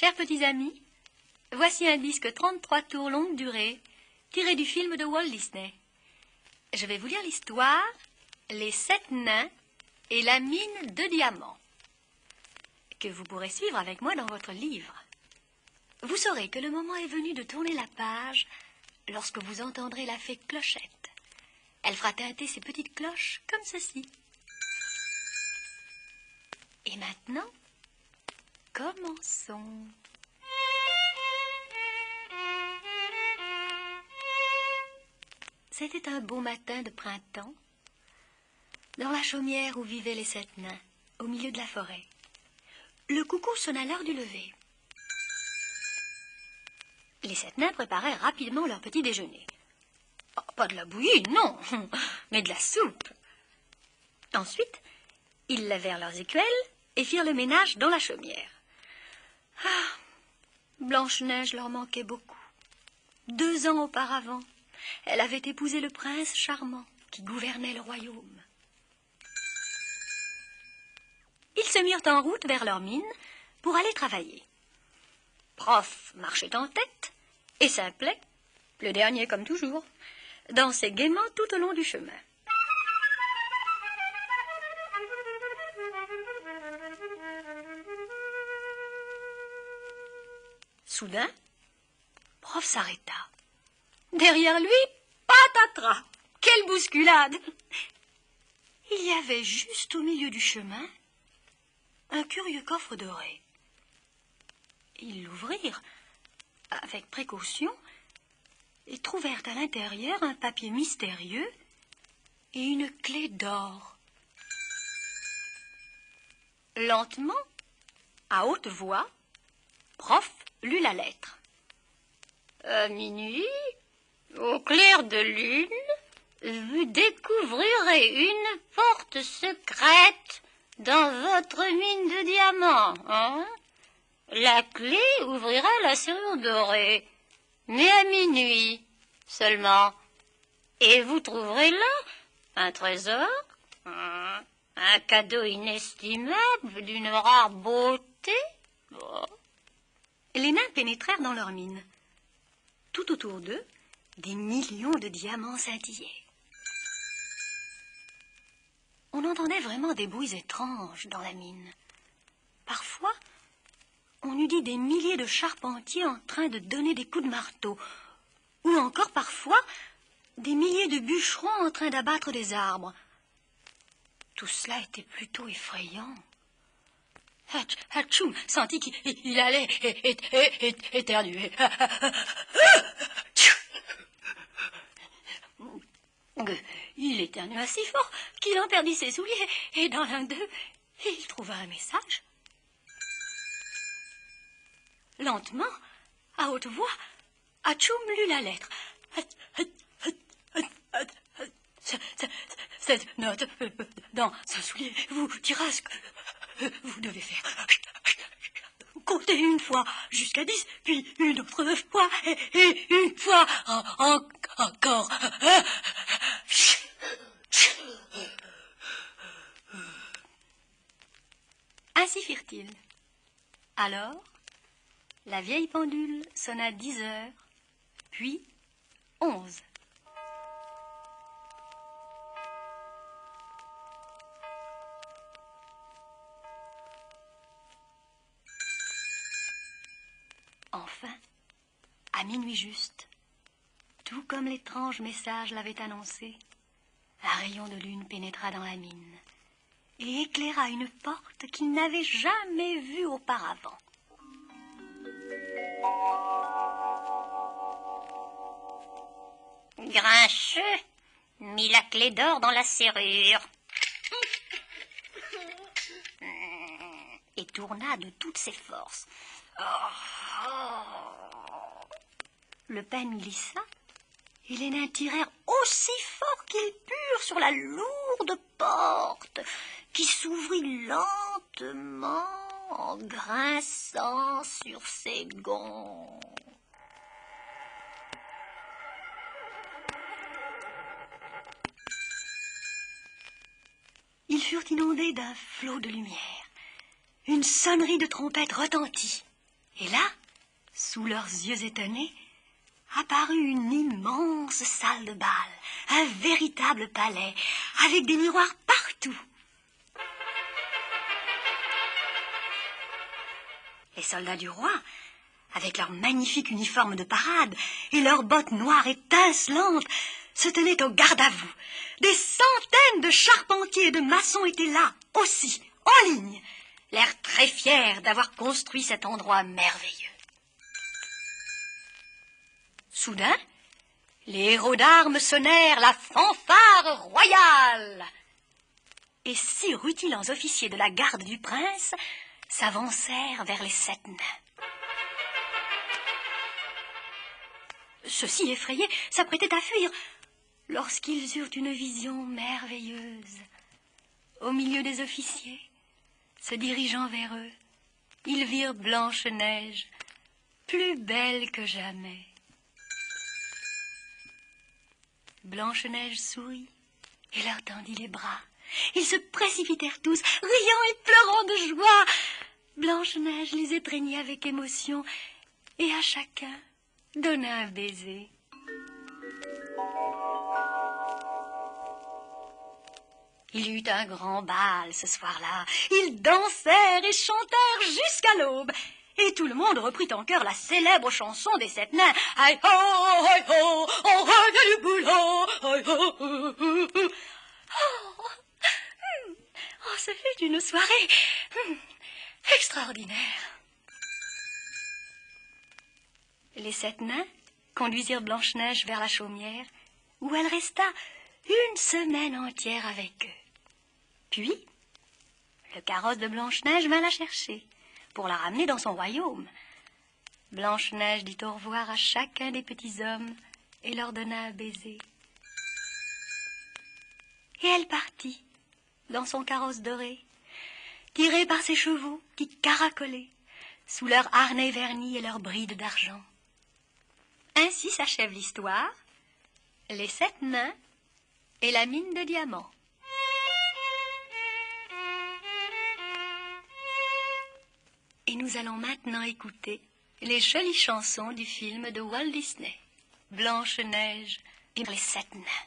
Chers petits amis, voici un disque 33 tours longue durée, tiré du film de Walt Disney. Je vais vous lire l'histoire « Les 7 nains et la mine de diamants » que vous pourrez suivre avec moi dans votre livre. Vous saurez que le moment est venu de tourner la page lorsque vous entendrez la fée Clochette. Elle fera tinter ses petites cloches comme ceci. Et maintenant, commençons. C'était un beau matin de printemps, dans la chaumière où vivaient les 7 nains, au milieu de la forêt. Le coucou sonna l'heure du lever. Les 7 nains préparaient rapidement leur petit déjeuner. Oh, pas de la bouillie, non, mais de la soupe. Ensuite, ils lavèrent leurs écuelles et firent le ménage dans la chaumière. Ah, Blanche-Neige leur manquait beaucoup. 2 ans auparavant, elle avait épousé le prince charmant qui gouvernait le royaume. Ils se mirent en route vers leur mine pour aller travailler. Prof marchait en tête et Simplet, le dernier comme toujours, dansait gaiement tout au long du chemin. Soudain, Prof s'arrêta. Derrière lui, patatras! Quelle bousculade! Il y avait juste au milieu du chemin un curieux coffre doré. Ils l'ouvrirent avec précaution et trouvèrent à l'intérieur un papier mystérieux et une clé d'or. Lentement, à haute voix, Prof lut la lettre. À minuit, au clair de lune, vous découvrirez une porte secrète dans votre mine de diamants, hein? La clé ouvrira la serrure dorée, mais à minuit seulement. Et vous trouverez là un trésor, un cadeau inestimable d'une rare beauté. Oh. Les nains pénétrèrent dans leur mine. Tout autour d'eux, des millions de diamants scintillaient. On entendait vraiment des bruits étranges dans la mine. Parfois, on eût dit des milliers de charpentiers en train de donner des coups de marteau, ou encore parfois des milliers de bûcherons en train d'abattre des arbres. Tout cela était plutôt effrayant. Hatchoum sentit qu'il allait éternuer. Il éternua si fort qu'il en perdit ses souliers, et dans l'un d'eux, il trouva un message. Lentement, à haute voix, Hatchoum lut la lettre. Cette note dans un soulier vous dira ce que vous devez faire. Comptez une fois jusqu'à 10, puis une autre fois, et une fois encore. Ainsi firent-ils. Alors, la vieille pendule sonna 10 heures, puis 11. Enfin, à minuit juste, tout comme l'étrange message l'avait annoncé, un rayon de lune pénétra dans la mine et éclaira une porte qu'ils n'avaient jamais vue auparavant. Grincheux mit la clé d'or dans la serrure et tourna de toutes ses forces. Le peigne glissa et les nains tirèrent aussi fort qu'ils purent sur la lourde porte qui s'ouvrit lentement en grinçant sur ses gonds. Ils furent inondés d'un flot de lumière. Une sonnerie de trompette retentit. Et là, sous leurs yeux étonnés, apparut une immense salle de bal, un véritable palais, avec des miroirs partout. Les soldats du roi, avec leurs magnifiques uniformes de parade et leurs bottes noires étincelantes, se tenaient au garde-à-vous. Des centaines de charpentiers et de maçons étaient là, aussi, en ligne, l'air très fiers d'avoir construit cet endroit merveilleux. Soudain, les héros d'armes sonnèrent la fanfare royale. Et 6 rutilants officiers de la garde du prince s'avancèrent vers les 7 nains. Ceux-ci, effrayés, s'apprêtaient à fuir lorsqu'ils eurent une vision merveilleuse. Au milieu des officiers, se dirigeant vers eux, ils virent Blanche-Neige, plus belle que jamais. Blanche-Neige sourit et leur tendit les bras. Ils se précipitèrent tous, riant et pleurant de joie. Blanche-Neige les étreignit avec émotion et à chacun donna un baiser. Il y eut un grand bal ce soir-là. Ils dansèrent et chantèrent jusqu'à l'aube. Et tout le monde reprit en chœur la célèbre chanson des 7 nains. Hi ho, on revient du boulot. Hi ho. Oh, ce fut une soirée extraordinaire. Les 7 nains conduisirent Blanche-Neige vers la chaumière, où elle resta une semaine entière avec eux. Puis, le carrosse de Blanche-Neige vint la chercher pour la ramener dans son royaume. Blanche-Neige dit au revoir à chacun des petits hommes et leur donna un baiser. Et elle partit dans son carrosse doré, tirée par ses chevaux qui caracolaient sous leurs harnais vernis et leurs brides d'argent. Ainsi s'achève l'histoire, les 7 nains et la mine de diamants. Et nous allons maintenant écouter les jolies chansons du film de Walt Disney, Blanche-Neige et les 7 nains.